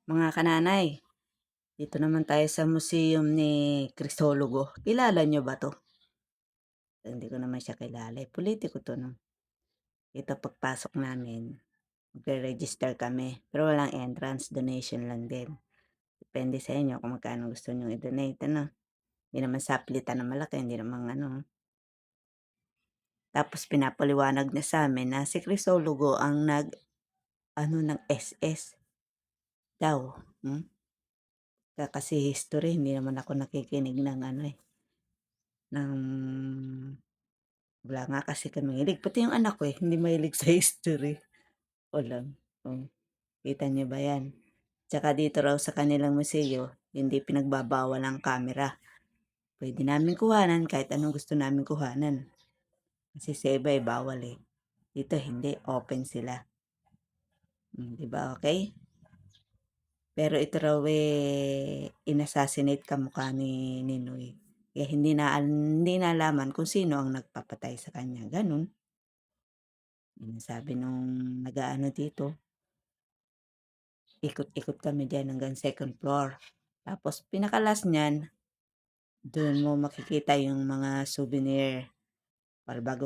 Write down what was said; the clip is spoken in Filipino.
Mga kananay, dito naman tayo sa museum ni Crisologo. Kilala nyo ba to? Hindi ko naman siya kilala. Politiko to, no? Ito pagpasok namin, magre-register kami. Pero walang entrance, donation lang din. Depende sa inyo kung magkano gusto nyo i-donate, ano? Hindi naman saplitan na malaki, hindi naman ano. Tapos pinapaliwanag niya sa amin na si Crisologo ang ng SS daw. Hmm? Kasi history, hindi naman ako nakikinig ng ng wala nga kasi kami hilig. Pati yung anak ko hindi mahilig sa history. O lang. Oh, kita niyo ba yan? Tsaka dito raw sa kanilang museo, hindi pinagbabawal ang camera. Pwede namin kuhanan kahit anong gusto namin kuhanan. Kasi sa iba bawal eh. Dito hindi, open sila. Di ba okay? Pero ito raw inassassinate kamukha ni Ninoy. Kaya hindi nalaman kung sino ang nagpapatay sa kanya. Ganun. Yun sabi nung nag-aano dito, ikot-ikot kami dyan hanggang second floor. Tapos pinakalas niyan, doon mo makikita yung mga souvenir para bago